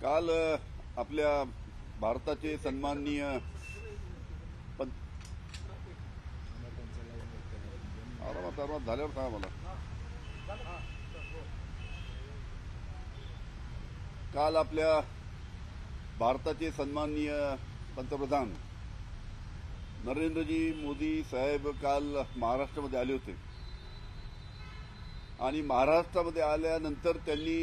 काल आपल्या भारताचे सन्माननीय आरामात झाल्यावर सांगा मला. काल आपल्या भारताचे सन्माननीय पंतप्रधान नरेंद्रजी मोदी साहेब काल महाराष्ट्रामध्ये आले होते आणि महाराष्ट्रामध्ये आल्यानंतर त्यांनी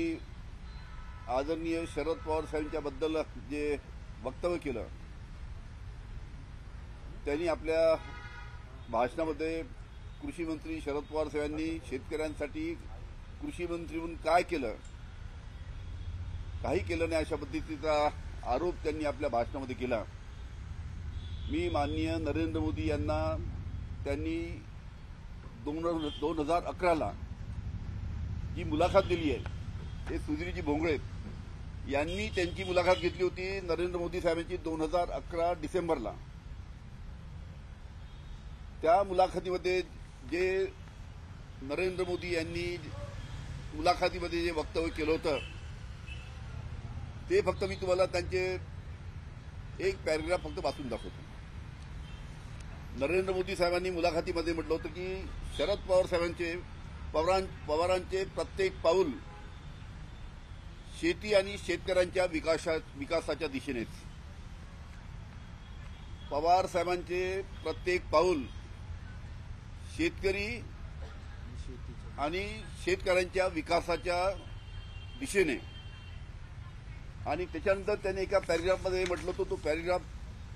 आदरणीय शरद पवार साहेबांच्याबद्दल जे वक्तव्य केलं, त्यांनी आपल्या भाषणामध्ये कृषी मंत्री शरद पवार साहेबांनी शेतकऱ्यांसाठी कृषी मंत्री म्हणून काय केलं, काही केलं नाही अशा पद्धतीचा आरोप त्यांनी आपल्या भाषणामध्ये केला. मी माननीय नरेंद्र मोदी यांना त्यांनी 2011ला जी मुलाखत दिली आहे ते सुधीरजी भोंगळे यांनी त्यांची मुलाखत घेतली होती नरेंद्र मोदी साहेबांची 2011 डिसेंबरला. त्या मुलाखतीमध्ये जे नरेंद्र मोदी यांनी मुलाखतीमध्ये जे वक्तव्य केलं होतं ते फक्त मी तुम्हाला त्यांचे एक पॅरेग्राफ फक्त वाचून दाखवतो. नरेंद्र मोदी साहेबांनी मुलाखतीमध्ये म्हटलं होतं की शरद पवार साहेबांचे पवारांचे प्रत्येक पाऊल शेती आणि शेतकऱ्यांच्या विकासाच्या दिशेनेच. पवार साहेबांचे प्रत्येक पाऊल शेतकरी आणि शेतकऱ्यांच्या विकासाच्या दिशेने. आणि त्याच्यानंतर त्यांनी एका पॅरेग्राफमध्ये म्हटलं होतं, तो पॅरेग्राफ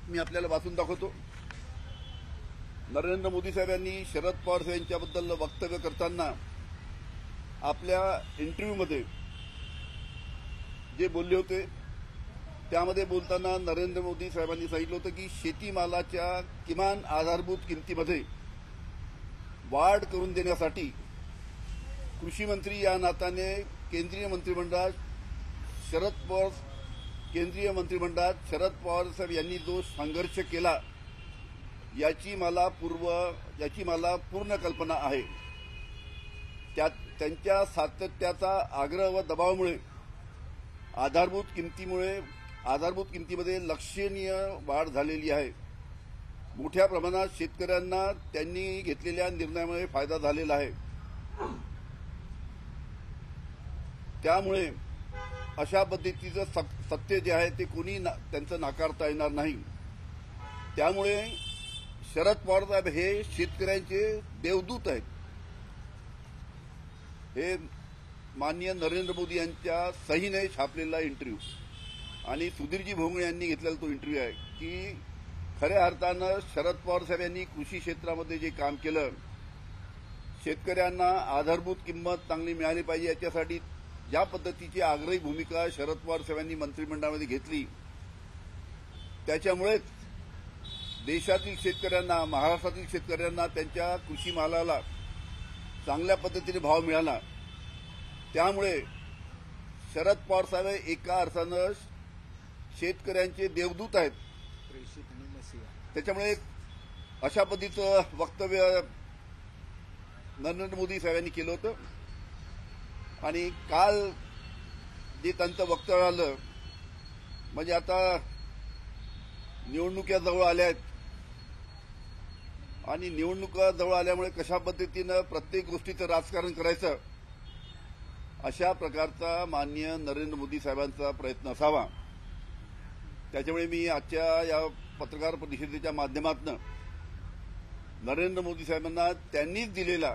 मी आपल्याला वाचून दाखवतो. नरेंद्र मोदी साहेबांनी शरद पवार साहेबांच्याबद्दल वक्तव्य करताना आपल्या इंटरव्ह्यूमध्ये जे बोलले होते त्यामध्ये बोलताना नरेंद्र मोदी साहेबांनी सांगितलं होतं की शेतीमालाच्या किमान आधारभूत किमतीमध्ये वाढ करून देण्यासाठी कृषी मंत्री या नात्याने केंद्रीय मंत्रिमंडळात शरद पवार साहेब यांनी जो संघर्ष केला याची मला पूर्ण कल्पना आहे. त्यांच्या सातत्याचा आग्रह व दबावामुळे आधारभूत किमतीमध्ये लक्षणीय वाढ झालेली आहे. मोठ्या प्रमाणात शेतकऱ्यांना त्यांनी घेतलेल्या निर्णयामुळे फायदा झालेला आहे. त्यामुळे अशा पद्धतीचं सत्य जे आहे ते कोणी त्यांचं नाकारता येणार नाही. त्यामुळे शरद पवार साहेब हे शेतकऱ्यांचे देवदूत आहेत. हे माननीय नरेंद्र मोदी यांच्या सहीने छापलेला इंटरव्ह्यू आणि सुधीरजी भोंगळे यांनी घेतलेला तो इंटरव्ह्यू आहे की खऱ्या अर्थानं शरद पवार साहेब यांनी कृषी क्षेत्रामध्ये जे काम केलं, शेतकऱ्यांना आधारभूत किंमत चांगली मिळाली पाहिजे याच्यासाठी ज्या पद्धतीची आग्रही भूमिका शरद पवार साहेबांनी मंत्रिमंडळामध्ये घेतली, त्याच्यामुळेच देशातील शेतकऱ्यांना, महाराष्ट्रातील शेतकऱ्यांना त्यांच्या कृषी मालाला चांगल्या पद्धतीने भाव मिळाला. त्यामुळे शरद पवार साहेब एका अर्थानं शेतकऱ्यांचे देवदूत आहेत. त्याच्यामुळे अशा पद्धतीचं वक्तव्य नरेंद्र मोदी साहेबांनी केलं होतं. आणि काल जे त्यांचं वक्तव्य आलं म्हणजे आता निवडणुका जवळ आल्या आहेत आणि निवडणुका जवळ आल्यामुळे कशा पद्धतीनं प्रत्येक गोष्टीचं राजकारण करायचं अशा प्रकारचा माननीय नरेंद्र मोदी साहेबांचा प्रयत्न असावा. त्याच्यामुळे मी आजच्या या पत्रकार परिषदेच्या माध्यमातून नरेंद्र मोदी साहेबांना त्यांनीच दिलेला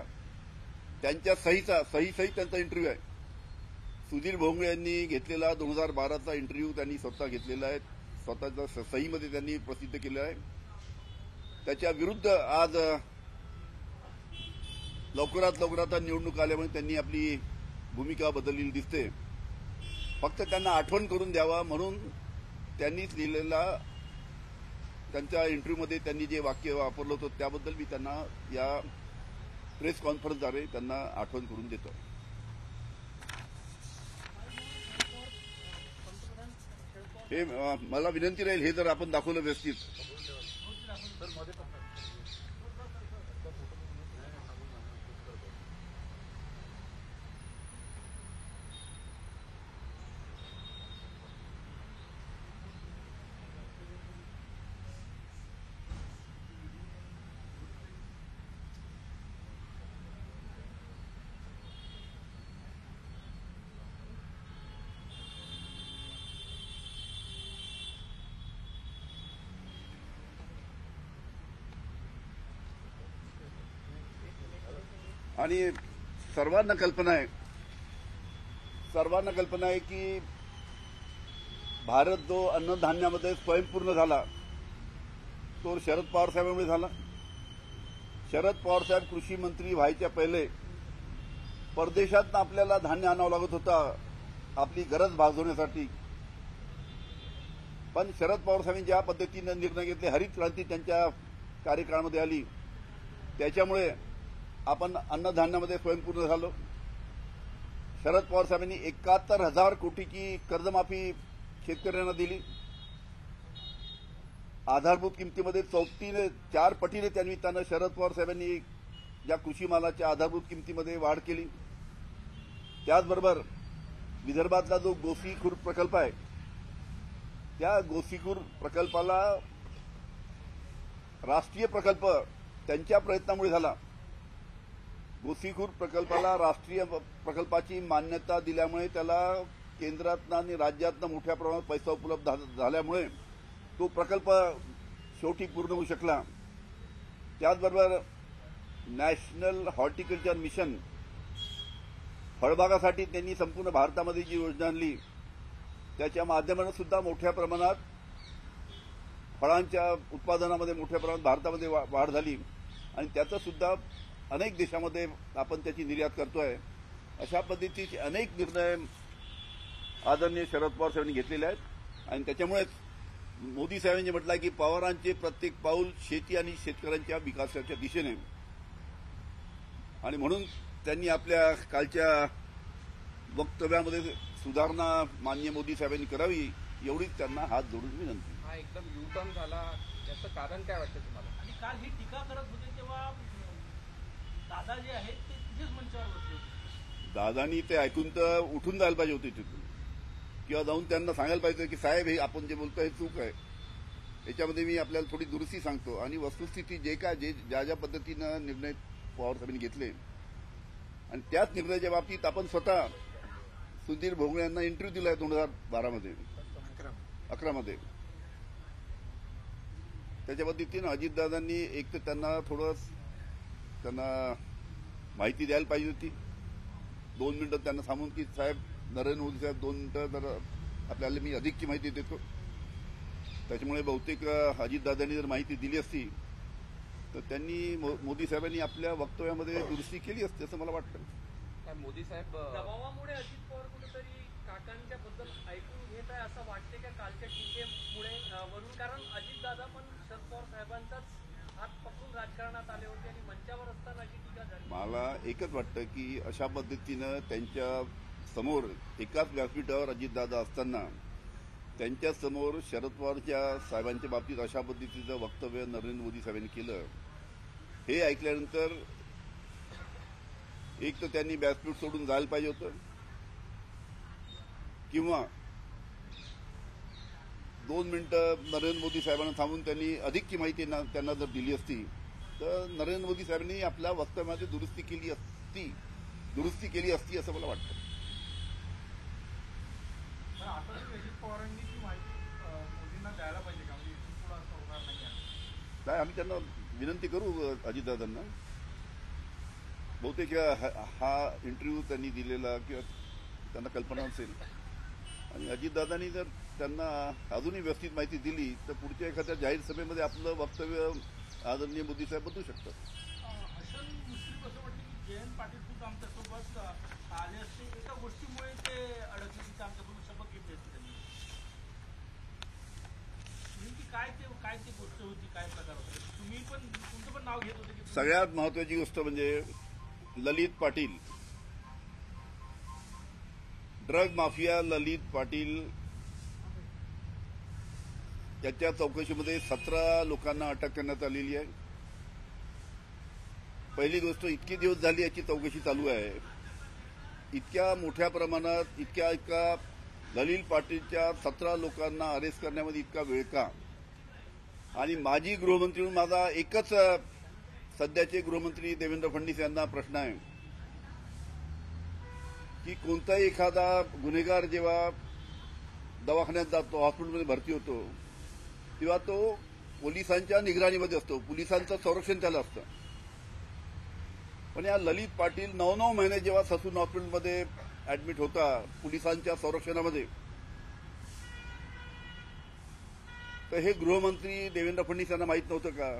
त्यांच्या सहीसहित त्यांचा इंटरव्ह्यू आहे. सुधीर भोंगळे यांनी घेतलेला 2012चा इंटरव्ह्यू त्यांनी स्वतः घेतलेला आहे, स्वतःच्या सहीमध्ये त्यांनी प्रसिद्ध केलं आहे. त्याच्या विरुद्ध आज लवकरात निवडणूक आल्यामुळे त्यांनी आपली भूमिका बदललेली दिसते. फक्त त्यांना आठवण करून द्यावा म्हणून त्यांनीच लिहिलेला त्यांच्या इंटरव्ह्यूमध्ये त्यांनी जे वाक्य वापरलं होतं त्याबद्दल मी त्यांना या प्रेस कॉन्फरन्सद्वारे त्यांना आठवण करून देतो. हे मला विनंती राहील, हे जर आपण दाखवलं व्यवस्थित. आणि सर्वांना कल्पना आहे की भारत जो अन्नधान्यामध्ये स्वयंपूर्ण झाला तो शरद पवार साहेबांमुळे झाला. शरद पवार साहेब कृषी मंत्री व्हायच्या पहिले परदेशातनं आपल्याला धान्य आणावं लागत होतं आपली गरज भागवण्यासाठी. पण शरद पवार साहेबांनी ज्या पद्धतीनं निर्णय घेतले, हरित क्रांती त्यांच्या कार्यकाळामध्ये आली, त्याच्यामुळे आपण अन्नधान्यामध्ये स्वयंपूर्ण झालो. शरद पवार साहेबांनी 71,000 कोटीची कर्जमाफी शेतकऱ्यांना दिली. आधारभूत किमतीमध्ये 4 पटीने त्यानिमित्तानं शरद पवार साहेबांनी या कृषी मालाच्या आधारभूत किमतीमध्ये वाढ केली. त्याचबरोबर विदर्भातला जो गोसीखुर्द प्रकल्प आहे त्या गोसीखुर्द प्रकल्पाला राष्ट्रीय प्रकल्प त्यांच्या प्रयत्नामुळे झाला. गोसीखुर्द प्रकल्पाला राष्ट्रीय प्रकल्पाची मान्यता दिल्यामुळे त्याला केंद्रातनं आणि राज्यातनं मोठ्या प्रमाणात पैसा उपलब्ध झाल्यामुळे तो प्रकल्प शेवटी पूर्ण होऊ शकला. त्याचबरोबर नॅशनल हॉर्टिकल्चर मिशन फळबागासाठी त्यांनी संपूर्ण भारतामध्ये जी योजना आणली त्याच्या माध्यमातून सुद्धा मोठ्या प्रमाणात फळांच्या उत्पादनामध्ये मोठ्या प्रमाणात भारतामध्ये वाढ झाली आणि त्याचं सुद्धा अनेक देशामध्ये आपण त्याची निर्यात करतोय. अशा पद्धतीचे अनेक निर्णय आदरणीय शरद पवार साहेबांनी घेतलेले आहेत आणि त्याच्यामुळेच मोदी साहेबांनी म्हटलं की पवारांचे प्रत्येक पाऊल शेती आणि शेतकऱ्यांच्या विकासाच्या दिशेने, आणि म्हणून त्यांनी आपल्या कालच्या वक्तव्यामध्ये सुधारणा माननीय मोदी साहेबांनी करावी एवढीच त्यांना हात जोडून विनंती. हा एकदम युटर्न झाला, याचं कारण काय वाटतं तुम्हाला? आणि काल ही टीका करत होते तेव्हा दादा जे आहेत ते तिथेच मंचावर बसले होते. दादानी ते ऐकून तर उठून जायला पाहिजे होते तिथून, किंवा जाऊन त्यांना सांगायला पाहिजे की साहेब हे आपण जे बोलतोय हे चूक आहे. याच्यामध्ये मी आपल्याला थोडी दुरुस्ती सांगतो आणि वस्तुस्थिती ज्या पद्धतीनं निर्णय पवार साहेबांनी घेतले आणि त्याच निर्णयाच्या बाबतीत आपण स्वतः सुधीर भोगळे यांना इंटरव्ह्यू दिलाय 2011 मध्ये. त्याच्या पद्धतीनं अजितदादांनी एक तर त्यांना माहिती द्यायला पाहिजे होती. 2 मिनिटं त्यांना सांगून की साहेब नरेंद्र मोदी साहेब 2 मिनिटं जर आपल्याला मी अधिकची माहिती देतो. त्याच्यामुळे बहुतेक अजितदादांनी जर माहिती दिली असती तर त्यांनी मोदी साहेबांनी आपल्या वक्तव्यामध्ये दुरुस्ती केली असती असं मला वाटतं. काय मोदी साहेब दबावामुळे अजित पवार कुठेतरी काकांच्या बद्दल ऐकून घेत आहे असं वाटते का कालच्या टीकेमुळे वरून? कारण अजितदादा पण शरद पवार साहेबांचाच हात पकडून राजकारणात आले होते आणि मंचावर असताना अशी टीका झाली. मला एकच वाटतं की अशा पद्धतीनं त्यांच्या समोर एकाच व्यासपीठावर अजितदादा असताना त्यांच्या समोर शरद पवारच्या साहेबांच्या बाबतीत अशा पद्धतीचं वक्तव्य नरेंद्र मोदी साहेबांनी केलं, हे ऐकल्यानंतर एक तर त्यांनी व्यासपीठ सोडून जायला पाहिजे होतं, किंवा 2 मिनिटं नरेंद्र मोदी साहेबांना थांबून त्यांनी अधिकची माहिती त्यांना जर दिली असती तर नरेंद्र मोदी साहेबांनी आपल्या वक्तव्यामध्ये दुरुस्ती केली असती असं मला वाटतं. आता अजित पवारांनी ती माहिती मोदींना द्यायला पाहिजे का? म्हणजे इथून पुढे असं होणार नाही. काय आम्ही त्यांना विनंती करू अजितदादांना. बहुतेक हा इंटरव्ह्यू त्यांनी दिलेला किंवा त्यांना कल्पना असेल आणि अजितदादांनी जर त्यांना अजूनही व्यवस्थित माहिती दिली तर पुढच्या एखाद्या जाहीर सभेमध्ये आपलं वक्तव्य आदरणीय मोदी साहेब बदलू शकतात. हसन मुश्रीफ असं वाटतं की जयंत पाटील सुद्धा आमच्यासोबत आले असते, एका गोष्टीमुळे ते अडकले की आमच्यासोबत शपथ घेतली असते त्यांनी. नेमकी काय ते गोष्ट होती, काय प्रकार होता? तुमचं पण नाव घेत होते की सगळ्यात महत्वाची गोष्ट म्हणजे ललित पाटील, ड्रग माफिया ललित पाटील याच्या चौकशीमध्ये 17 लोकांना अटक करण्यात आलेली आहे. पहिली गोष्ट, इतके दिवस झाली याची चौकशी चालू आहे. इतक्या मोठ्या प्रमाणात इतक्या ललित पाटीलच्या 17 लोकांना अरेस्ट करण्यामध्ये इतका वेळ का? आणि माजी गृहमंत्री म्हणून माझा एकच सध्याचे गृहमंत्री देवेंद्र फडणवीस यांना प्रश्न आहे की कोणताही एखादा गुन्हेगार जेव्हा दवाखान्यात जातो, हॉस्पिटलमध्ये भरती होतो, तेव्हा तो पोलिसांच्या निगराणीमध्ये असतो, पोलिसांचं संरक्षण त्याला असतं. पण या ललित पाटील 9 महिने जेव्हा ससून हॉस्पिटलमध्ये ऍडमिट होता पोलिसांच्या संरक्षणामध्ये, तर हे गृहमंत्री देवेंद्र फडणवीस यांना माहीत नव्हतं का?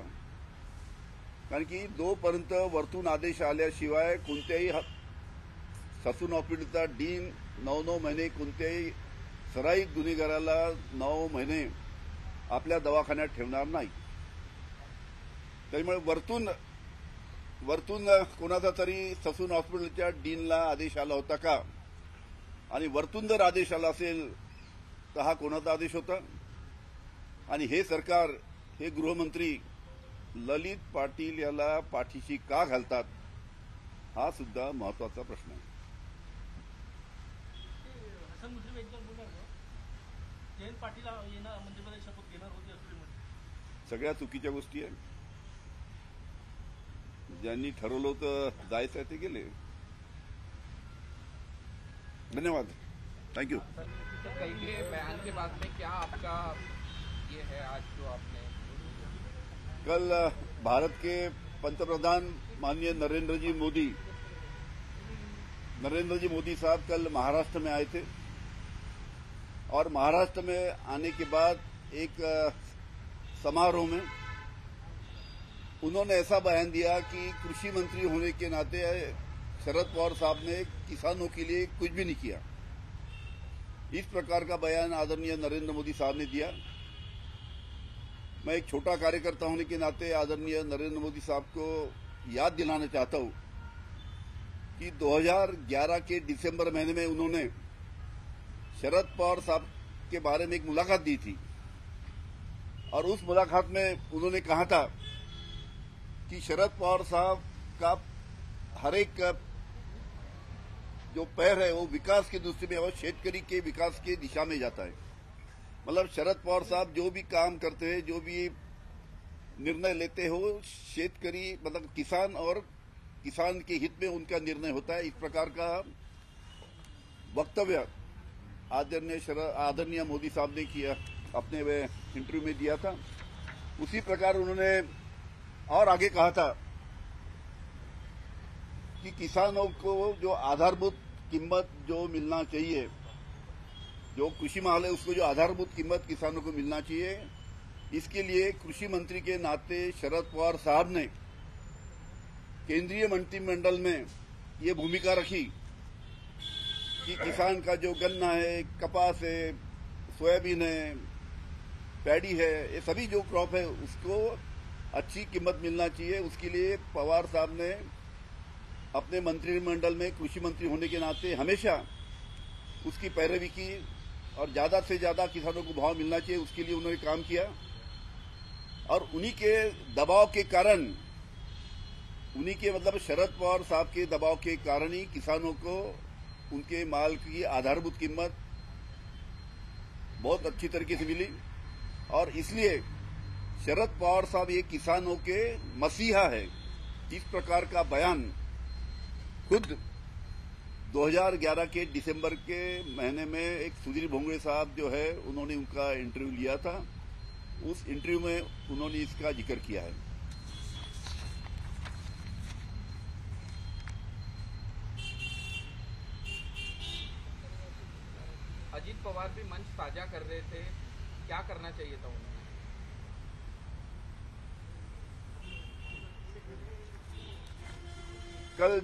कारण की जोपर्यंत वरतून आदेश आल्याशिवाय कोणत्याही ससून हॉस्पिटलचा डीन 9 महिने कोणत्याही सराईत गुन्हेगाराला 9 महिने आपल्या दवाखान्यात ठेवणार नाही. त्यामुळे वरतून कोणाचा तरी ससून हॉस्पिटलच्या डीनला आदेश आला होता का? आणि वरतून जर आदेश आला असेल तर हा कोणाचा आदेश होता? आणि हे सरकार, हे गृहमंत्री ललित पाटील याला पाठीशी का घालतात, हा सुद्धा महत्वाचा प्रश्न आहे. हसन मुश्रीफ यांच्यावर बोलणार का? जयंत पाटील येणार मंत्रिपदाची शपथ घेणार होते असं म्हणतात. सगळ्या चुकीच्या गोष्टी आहेत. ज्यांनी ठरवलं होतं जायचं ते गेले. धन्यवाद. थँक्यू. सर, कई के बयान के बाद में क्या आपका ये है आज जो आपने कल भारत के पंतप्रधान माननीय नरेंद्र जी मोदी साहब कल महाराष्ट्र में आए थे और महाराष्ट्र में आने के बाद एक समारोह में उन्होंने ऐसा बयान दिया कि कृषि मंत्री होने के नाते शरद पवार साहब ने किसानों के लिए कुछ भी नहीं किया. इस प्रकार का बयान आदरणीय नरेंद्र मोदी साहब ने दिया. मैं एक छोटा कार्यकर्ता होने के नाते आदरणीय नरेंद्र मोदी साहब को याद दिलाना चाहता हूं कि 2011 के दिसंबर महीने में उन्होंने शरद पवार साहब के बारे में एक मुलाकात दी थी और उस मुलाकात में उन्होंने कहा था कि शरद पवार साहब का हर एक जो पैर है वो विकास की दृष्टि में और शेतकरी के विकास की दिशा में जाता है. मतलब शरद पवार साहब जो भी काम करते हैं, जो भी निर्णय लेते हो, शेतकरी मतलब किसान और किसान के हित में उनका निर्णय होता है. इस प्रकार का वक्तव्य आदरणीय मोदी साहब ने किया, अपने वे इंटरव्यू में दिया था. उसी प्रकार उन्होंने और आगे कहा था कि किसानों को जो आधारभूत कीमत जो मिलना चाहिए, जो कृषि माल है उसको जो आधारभूत कीमत किसानों को मिलना चाहिए, इसके लिए कृषि मंत्री के नाते शरद पवार साहब ने केंद्रीय मंत्रिमंडल में ये भूमिका रखी कि किसान का जो गन्ना है, कपास है, सोयाबीन है, पैडी है, ये सभी जो क्रॉप है उसको अच्छी कीमत मिलना चाहिए. उसके लिए पवार साहब ने अपने मंत्रिमंडल में कृषि मंत्री होने के नाते हमेशा उसकी पैरवी की और ज्यादा से ज्यादा किसानों को भाव मिलना चाहिए, उसके लिए उन्होंने काम किया. और उन्हीं के दबाव के कारण, उन्हीं के मतलब शरद पवार साहब के दबाव के कारण ही किसानों को उनके माल की आधारभूत कीमत बहुत अच्छी तरीके से मिली. और इसलिए शरद पवार साहब ये किसानों के मसीहा है. इस प्रकार का बयान खुद 2011 के दिसंबर के महीने में एक सुधीर भोंगड़े साहब जो है उन्होंने उनका इंटरव्यू लिया था. उस इंटरव्यू में उन्होंने इसका जिक्र किया है. अजीत पवार भी मंच साझा कर रहे थे, क्या करना चाहिए था उन्हें? कल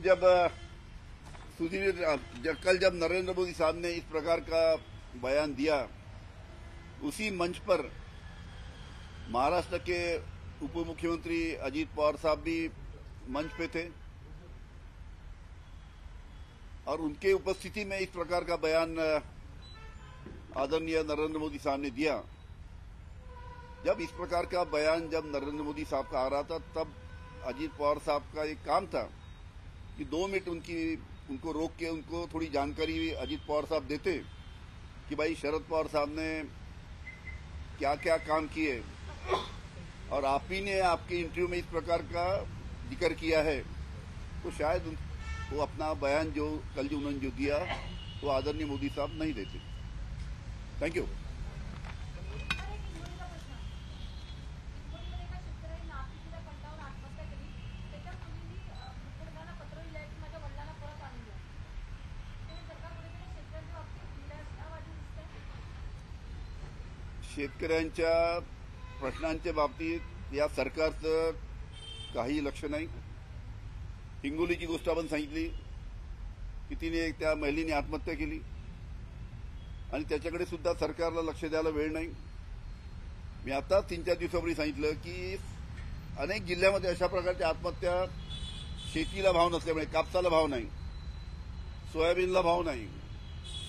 जब नरेंद्र मोदी साहब ने इस प्रकार का बयान दिया, उसी मंच पर महाराष्ट्र के उप मुख्यमंत्री अजीत पवार साहब भी मंच पे थे और उनके उपस्थिति में इस प्रकार का बयान आदरणीय नरेंद्र मोदी साहब ने दिया. जब इस प्रकार का बयान जब नरेंद्र मोदी साहब का आ रहा था, तब अजीत पवार साहब का एक काम था कि 2 मिनट उनको रोक के उनको थोड़ी जानकारी अजीत पवार साहब देते कि भाई शरद पवार साहब ने क्या क्या काम किए और आप ही ने आपके इंटरव्यू में इस प्रकार का जिक्र किया है, तो शायद वो अपना बयान जो कल जो उन्होंने जो दिया वो आदरणीय मोदी साहब नहीं देते. Thank you. शेतकऱ्यांच्या प्रश्नांच्या बाबतीत या सरकारचं काही लक्ष नाही. हिंगोलीची गोष्ट आपण सांगितली की तिने त्या महिलेने आत्महत्या केली आणि त्याच्याकडे सुद्धा सरकारला लक्ष द्यायला वेळ नाही. मी आता 3-4 दिवसापूर्वी सांगितलं की अनेक जिल्ह्यामध्ये अशा प्रकारच्या आत्महत्या, शेतीला भाव नसल्यामुळे, कापसाला भाव नाही, सोयाबीनला भाव नाही,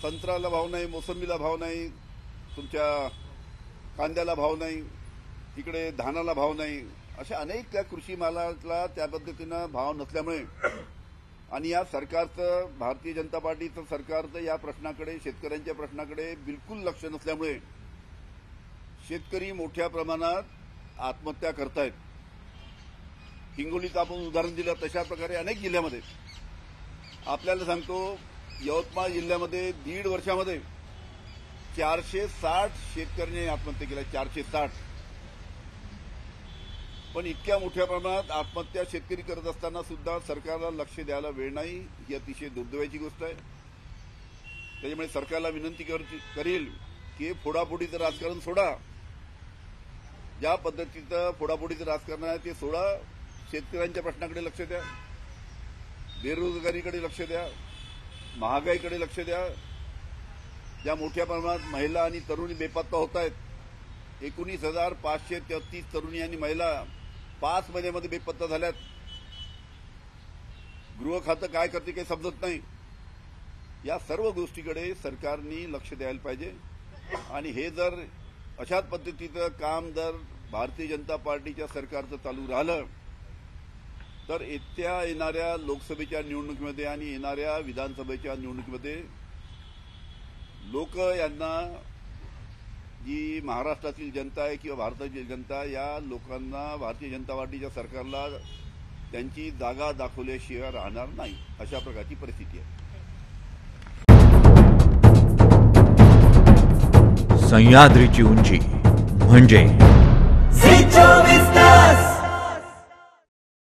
संत्र्याला भाव नाही, मोसंबीला भाव नाही, तुमच्या कांद्याला भाव नाही, तिकडे धानाला भाव नाही, अशा अनेक त्या कृषी मालाला त्या पद्धतीनं भाव नसल्यामुळे आणि या सरकारचं, भारतीय जनता पार्टीचं सरकारचं या प्रश्नाकडे, शेतकऱ्यांच्या प्रश्नाकडे बिलकुल लक्ष नसल्यामुळे शेतकरी मोठ्या प्रमाणात आत्महत्या करतायत. हिंगोलीचं आपण उदाहरण दिलं, तशा प्रकारे अनेक जिल्ह्यामध्ये. आपल्याला सांगतो, यवतमाळ जिल्ह्यामध्ये 1.5 वर्षामध्ये 460 शेतकऱ्यांनी आत्महत्या केल्या. 460. पण इतक्या मोठ्या प्रमाणात आत्महत्या शेतकरी करत असताना सुद्धा सरकारला लक्ष द्यायला वेळ नाही, ही अतिशय दुर्दैवाची गोष्ट आहे. त्याच्यामुळे सरकारला विनंती करेल की फोडाफोडीचं राजकारण सोडा. ज्या पद्धतीचं फोडाफोडीचं राजकारण आहे ते सोडा. शेतकऱ्यांच्या प्रश्नाकडे लक्ष द्या, बेरोजगारीकडे लक्ष द्या, महागाईकडे लक्ष द्या. ज्या मोठ्या प्रमाणात महिला आणि तरुणी बेपत्ता होत आहेत, 19,533 तरुणी आणि महिला 5 महिन्यामध्ये बेपत्ता झाल्यात. गृह खातं काय करते काही समजत नाही. या सर्व गोष्टीकडे सरकारने लक्ष द्यायला पाहिजे. आणि हे जर अशाच पद्धतीचं काम जर भारतीय जनता पार्टीच्या सरकारचं चालू राहिलं तर येणाऱ्या लोकसभेच्या निवडणुकीमध्ये आणि येणाऱ्या विधानसभेच्या निवडणुकीमध्ये लोक यांना, जी महाराष्ट्रातील जनता आहे किंवा भारताची जनता, या लोकांना भारतीय जनता पार्टीच्या सरकारला त्यांची जागा दाखवल्याशिवाय राहणार नाही. अशा प्रकारची परिस्थिती आहे. सह्याद्रीची उंची म्हणजे झी 24 तास.